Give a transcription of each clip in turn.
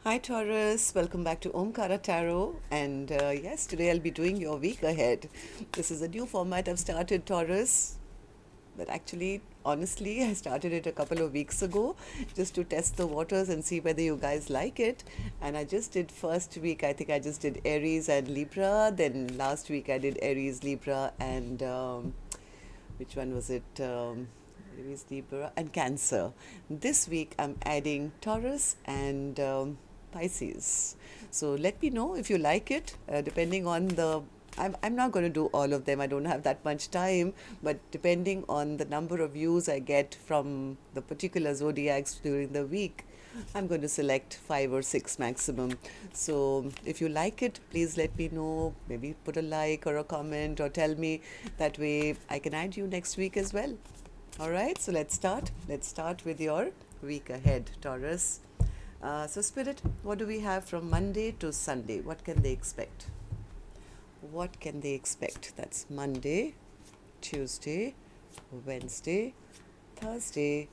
Hi Taurus, welcome back to Omkaratarot, and yes, today I'll be doing your week ahead. This is a new format I've started, Taurus, but actually, honestly, I started it a couple of weeks ago just to test the waters and see whether you guys like it. And I just did first week, I think I just did Aries and Libra, then last week I did Aries, Libra, and which one was it? Aries, Libra, and Cancer. This week I'm adding Taurus and Pisces. So let me know if you like it, depending on the. I'm not going to do all of them. I don't have that much time, but depending on the number of views I get from the particular zodiacs during the week, I'm going to select 5 or 6 maximum. So if you like it, please let me know. Maybe put a like or a comment or tell me. That way I can add you next week as well. All right, so let's start. Let's start with your week ahead, Taurus. So, Spirit, what do we have from Monday to Sunday? What can they expect? What can they expect? That's Monday, Tuesday, Wednesday, Thursday,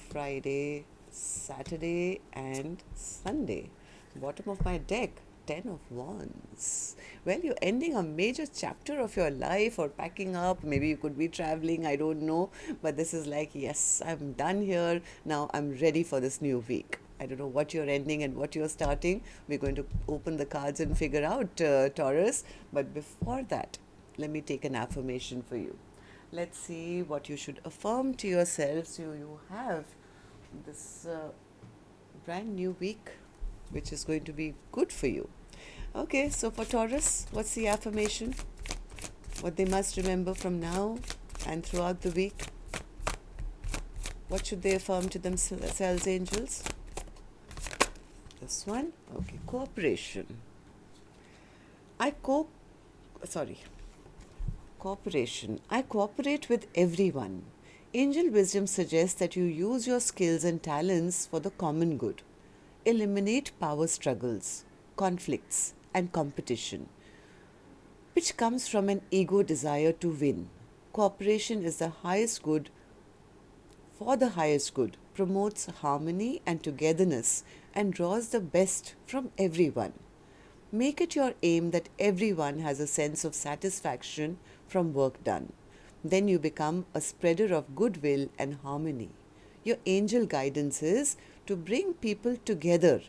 Friday, Saturday, and Sunday. Bottom of my deck, 10 of Wands. Well, you're ending a major chapter of your life or packing up. Maybe you could be traveling, I don't know. But this is like, yes, I'm done here. Now I'm ready for this new week. I don't know what you're ending and what you're starting. We're going to open the cards and figure out, Taurus. But before that, let me take an affirmation for you. Let's see what you should affirm to yourself so you have this brand new week, which is going to be good for you. Okay, so for Taurus, what's the affirmation? What they must remember from now and throughout the week? What should they affirm to themselves, angels? This one? Okay, cooperation. Cooperation. I cooperate with everyone. Angel wisdom suggests that you use your skills and talents for the common good. Eliminate power struggles, conflicts, and competition, which comes from an ego desire to win. Cooperation is the highest good for the highest good, promotes harmony and togetherness, and draws the best from everyone. Make it your aim that everyone has a sense of satisfaction from work done. Then you become a spreader of goodwill and harmony. Your angel guidance is to bring people together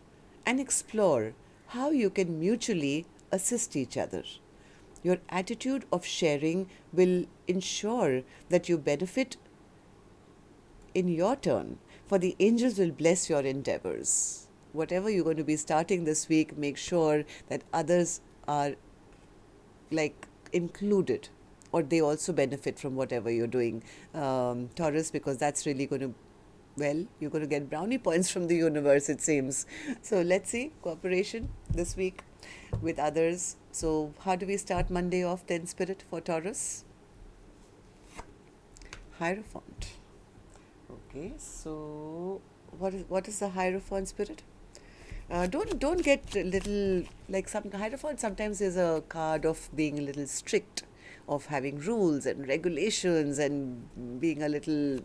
and explore how you can mutually assist each other. Your attitude of sharing will ensure that you benefit in your turn, for the angels will bless your endeavors. Whatever you're going to be starting this week, make sure that others are like included or they also benefit from whatever you're doing, Taurus, because that's really going to, well, you're going to get brownie points from the universe, it seems. So let's see, cooperation this week with others. So how do we start Monday off then, Spirit, for Taurus? Hierophant. Okay, so what is the Hierophant, Spirit? Don't get little, like some Hierophant sometimes is a card of being a little strict, of having rules and regulations and being a little,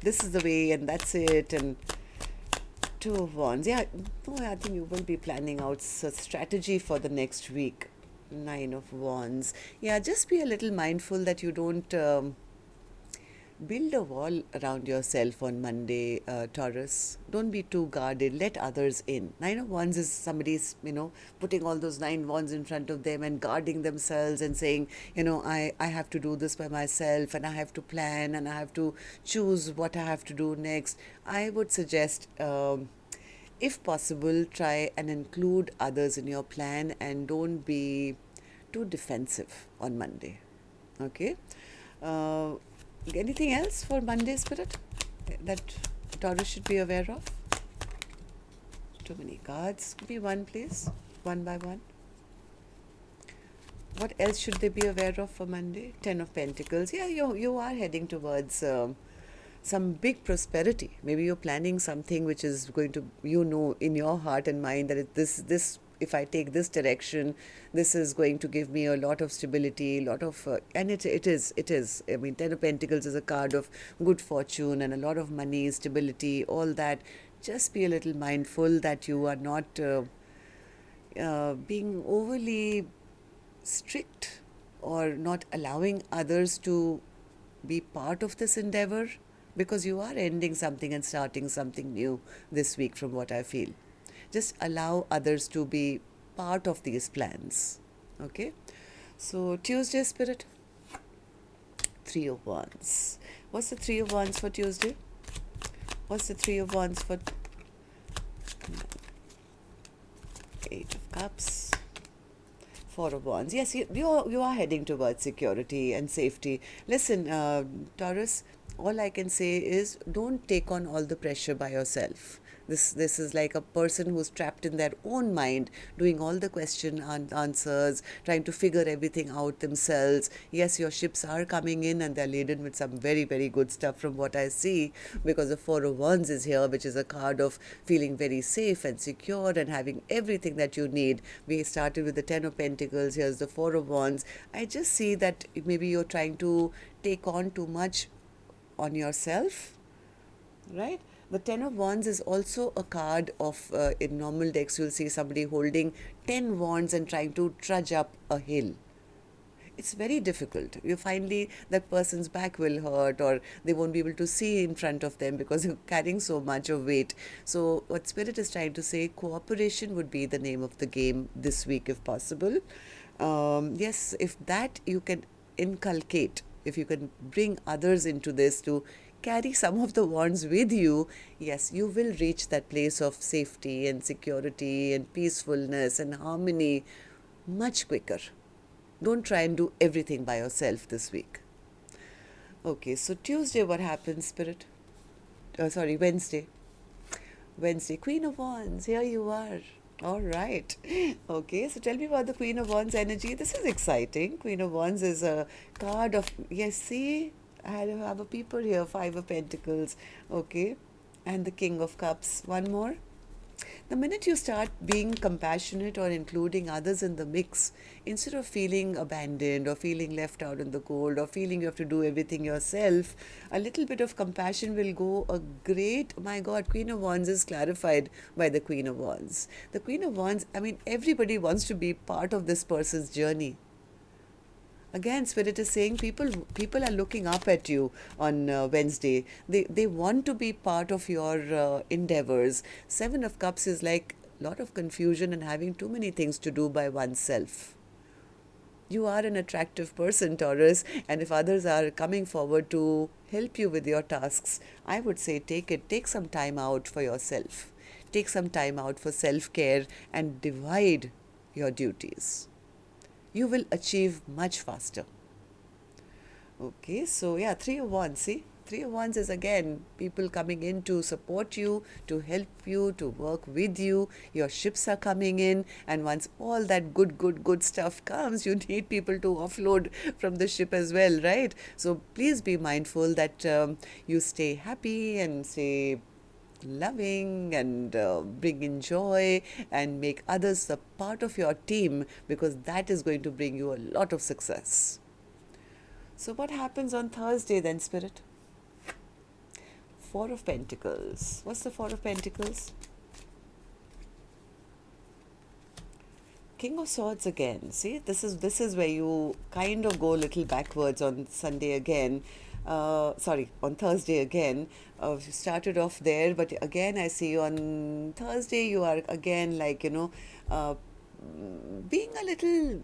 this is the way and that's it. And Two of Wands, yeah, no, I think you will be planning out a strategy for the next week. Nine of Wands, yeah, just be a little mindful that you don't build a wall around yourself on Monday, Taurus. Don't be too guarded. Let others in. Nine of Wands is somebody's, putting all those 9 wands in front of them and guarding themselves and saying, I have to do this by myself and I have to plan and I have to choose what I have to do next. I would suggest, if possible, try and include others in your plan and don't be too defensive on Monday. Okay? Uh, Anything else for Monday, Spirit, that Taurus should be aware of? Too many cards. Give me one, please. One by one. What else should they be aware of for Monday? 10 of Pentacles. Yeah, you are heading towards some big prosperity. Maybe you're planning something which is going to, in your heart and mind that this if I take this direction, this is going to give me a lot of stability, and it is. I mean, Ten of Pentacles is a card of good fortune and a lot of money, stability, all that. just be a little mindful that you are not being overly strict or not allowing others to be part of this endeavor, because you are ending something and starting something new this week, from what I feel. Just allow others to be part of these plans. Okay? So, Tuesday, Spirit, Three of Wands. What's the Three of Wands for Tuesday? What's the Three of Wands for Eight of Cups? Four of Wands. Yes, you are heading towards security and safety. Listen, Taurus, all I can say is don't take on all the pressure by yourself. This is like a person who's trapped in their own mind, doing all the question and answers, trying to figure everything out themselves. Yes, your ships are coming in and they're laden with some very, very good stuff from what I see, because the Four of Wands is here, which is a card of feeling very safe and secure and having everything that you need. We started with the Ten of Pentacles, here's the Four of Wands. I just see that maybe you're trying to take on too much on yourself, right? The Ten of Wands is also a card of, in normal decks, you'll see somebody holding 10 wands and trying to trudge up a hill. It's very difficult. You finally, that person's back will hurt, or they won't be able to see in front of them because you're carrying so much of weight. So what Spirit is trying to say, cooperation would be the name of the game this week if possible. Yes, if that you can inculcate, if you can bring others into this to carry some of the wands with you, yes, you will reach that place of safety and security and peacefulness and harmony much quicker. Don't try and do everything by yourself this week. Okay, so Tuesday, what happens, Spirit? Wednesday. Wednesday, Queen of Wands, here you are. All right. Okay, so tell me about the Queen of Wands energy. This is exciting. Queen of Wands is a card of, yes, see, I have a peeper here, Five of Pentacles. Okay, and the King of Cups. One more. The minute you start being compassionate or including others in the mix, instead of feeling abandoned or feeling left out in the cold or feeling you have to do everything yourself, a little bit of compassion will go a great, my God, Queen of Wands is clarified by the Queen of Wands. The Queen of Wands, I mean, everybody wants to be part of this person's journey. Again, Spirit is saying people are looking up at you on Wednesday. They want to be part of your endeavors. Seven of Cups is like a lot of confusion and having too many things to do by oneself. You are an attractive person, Taurus, and if others are coming forward to help you with your tasks, I would say take some time out for yourself. Take some time out for self-care and divide your duties. You will achieve much faster. Okay, so yeah, Three of Wands, see? Three of Wands is again people coming in to support you, to help you, to work with you. Your ships are coming in, and once all that good stuff comes, you need people to offload from the ship as well, right? So please be mindful that you stay happy and stay loving and bring in joy and make others a part of your team, because that is going to bring you a lot of success. So what happens on Thursday then, Spirit? Four of Pentacles. What's the Four of Pentacles? King of Swords again. See, this is where you kind of go a little backwards on Sunday again. On Thursday again. You started off there, but again I see on Thursday you are again like, being a little...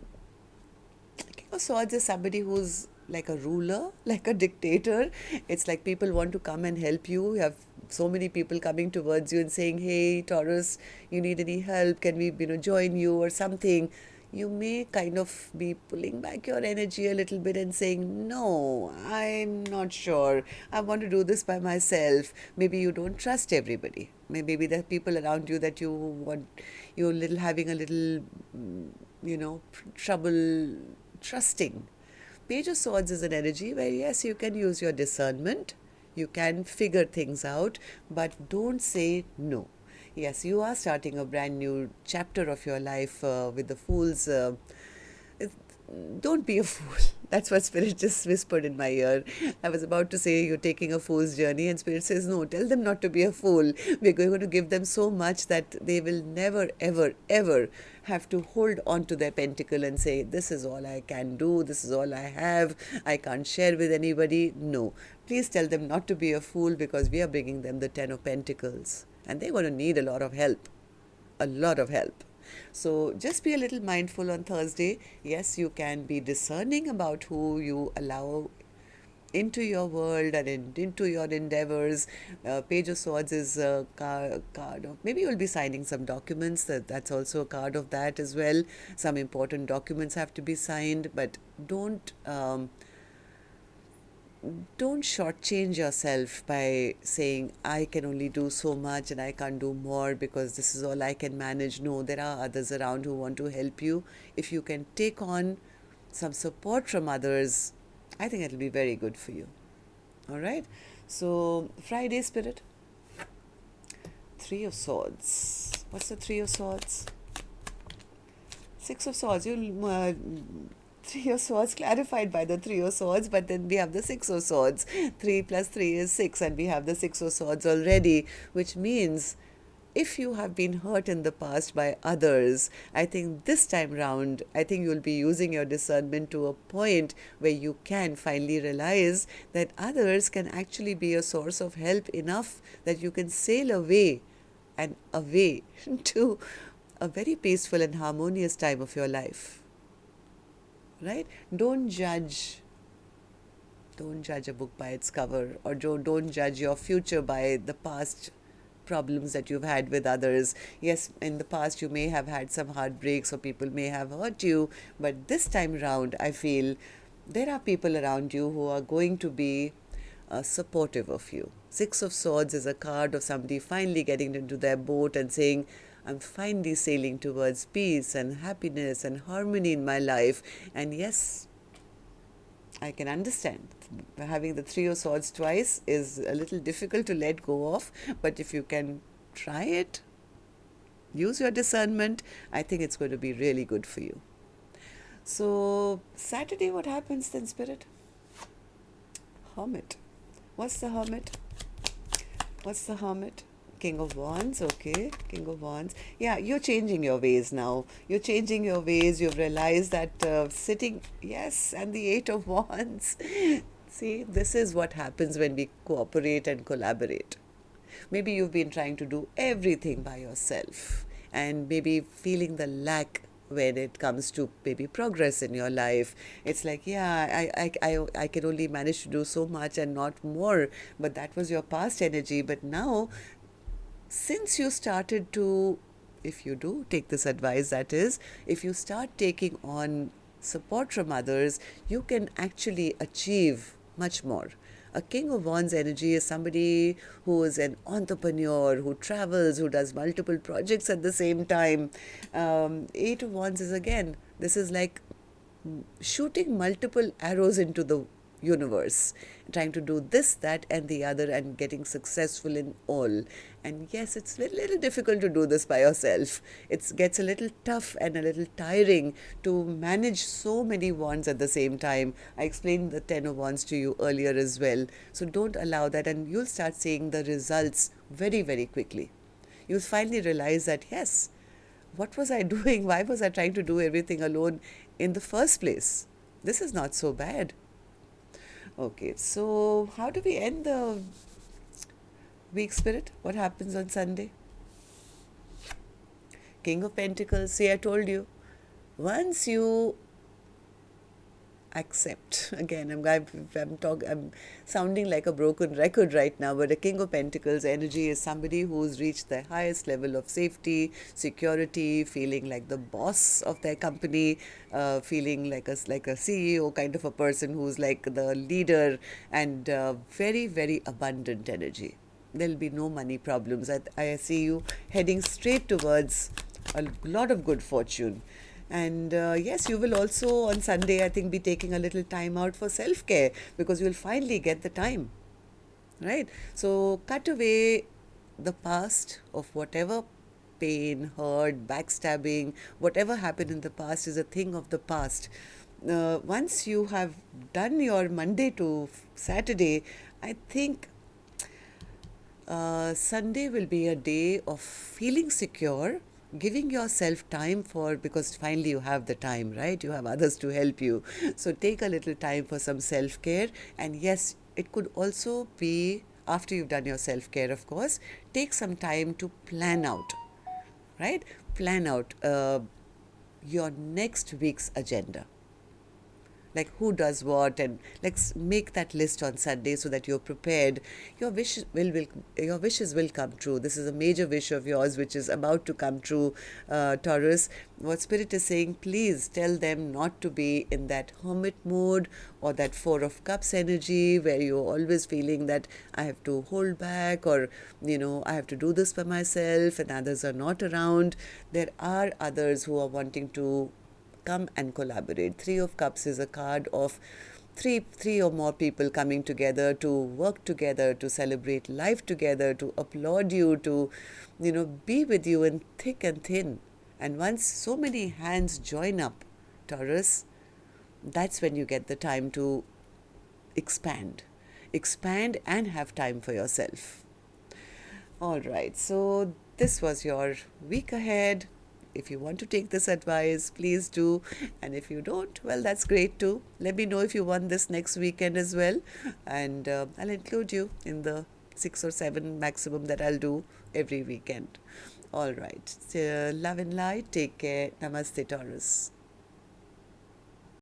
King of Swords is somebody who's like a ruler, like a dictator. It's like people want to come and help you. You have so many people coming towards you and saying, hey, Taurus, you need any help? Can we, join you or something? You may kind of be pulling back your energy a little bit and saying, no, I'm not sure. I want to do this by myself. Maybe you don't trust everybody. Maybe there are people around you that you're having a little, trouble trusting. Page of Swords is an energy where, yes, you can use your discernment. You can figure things out, but don't say no. Yes, you are starting a brand new chapter of your life with the Fool's. don't be a fool. That's what Spirit just whispered in my ear. I was about to say you're taking a fool's journey, and Spirit says, no, tell them not to be a fool. We're going to give them so much that they will never, ever, ever have to hold on to their pentacle and say, this is all I can do, this is all I have, I can't share with anybody. No. Please tell them not to be a fool, because we are bringing them the Ten of Pentacles. And they're going to need a lot of help. A lot of help. So just be a little mindful on Thursday. Yes, you can be discerning about who you allow into your world and into your endeavors. Page of Swords is a card of, maybe you'll be signing some documents. That's also a card of that as well. Some important documents have to be signed, but don't shortchange yourself by saying, I can only do so much and I can't do more because this is all I can manage. No, there are others around who want to help you. If you can take on some support from others, I think it'll be very good for you. All right. So, Friday, Spirit. Three of Swords. What's the Three of Swords? Six of Swords. Three of Swords clarified by the Three of Swords, but then we have the Six of Swords. 3 plus 3 is 6, and we have the Six of Swords already, which means if you have been hurt in the past by others, I think this time round, I think you'll be using your discernment to a point where you can finally realize that others can actually be a source of help enough that you can sail away and away to a very peaceful and harmonious time of your life. Right? Don't judge a book by its cover, or don't judge your future by the past problems that you've had with others. Yes, in the past you may have had some heartbreaks or people may have hurt you, but this time round I feel there are people around you who are going to be supportive of you. Six of Swords is a card of somebody finally getting into their boat and saying, I'm finally sailing towards peace and happiness and harmony in my life. And yes, I can understand. Having the Three of Swords twice is a little difficult to let go of, but if you can try it, use your discernment, I think it's going to be really good for you. So, Saturday, what happens then, Spirit? Hermit. What's the Hermit? What's the Hermit? King of Wands, okay, King of Wands. Yeah, you're changing your ways now. You're changing your ways. You've realized that sitting, yes, and the Eight of Wands. See, this is what happens when we cooperate and collaborate. Maybe you've been trying to do everything by yourself and maybe feeling the lack when it comes to maybe progress in your life. It's like, yeah, I can only manage to do so much and not more. But that was your past energy. But now, since you started to, if you do take this advice, that is, if you start taking on support from others, you can actually achieve much more. A King of Wands energy is somebody who is an entrepreneur, who travels, who does multiple projects at the same time. Eight of Wands is, again, this is like shooting multiple arrows into the universe, trying to do this, that, and the other, and getting successful in all. And yes, it's a little difficult to do this by yourself. It gets a little tough and a little tiring to manage so many wands at the same time. I explained the Ten of Wands to you earlier as well. So don't allow that, and you'll start seeing the results very, very quickly. You'll finally realize that, yes, what was I doing? Why was I trying to do everything alone in the first place? This is not so bad. Okay, so how do we end the week, Spirit? What happens on Sunday? King of Pentacles. See, I told you. Once you accept, again, I'm sounding like a broken record right now, but a King of Pentacles energy is somebody who's reached the highest level of safety, security, feeling like the boss of their company, feeling like a CEO kind of a person who's like the leader, and very, very abundant energy. There'll be no money problems. I see you heading straight towards a lot of good fortune. And yes, you will also on Sunday, I think, be taking a little time out for self-care, because you'll finally get the time, right? So cut away the past of whatever pain, hurt, backstabbing, whatever happened in the past is a thing of the past. once you have done your Monday to Saturday, I think Sunday will be a day of feeling secure, giving yourself time for, because finally you have the time, right? You have others to help you. So take a little time for some self care. And yes, it could also be after you've done your self care, of course, take some time to plan out, right? Plan out your next week's agenda, like who does what, and let's make that list on Sunday so that you're prepared. Your wishes will come true. This is a major wish of yours which is about to come true, Taurus. What spirit is saying, please tell them not to be in that hermit mode or that Four of Cups energy where you're always feeling that I have to hold back, or I have to do this for myself and others are not around. There are others who are wanting to come and collaborate. Three of Cups is a card of three or more people coming together to work together, to celebrate life together, to applaud you, to be with you in thick and thin. And once so many hands join up, Taurus, that's when you get the time to expand and have time for yourself. All right, so this was your week ahead. If you want to take this advice, please do. And if you don't, well, that's great too. Let me know if you want this next weekend as well. And I'll include you in the 6 or 7 maximum that I'll do every weekend. All right. So, love and light. Take care. Namaste, Taurus.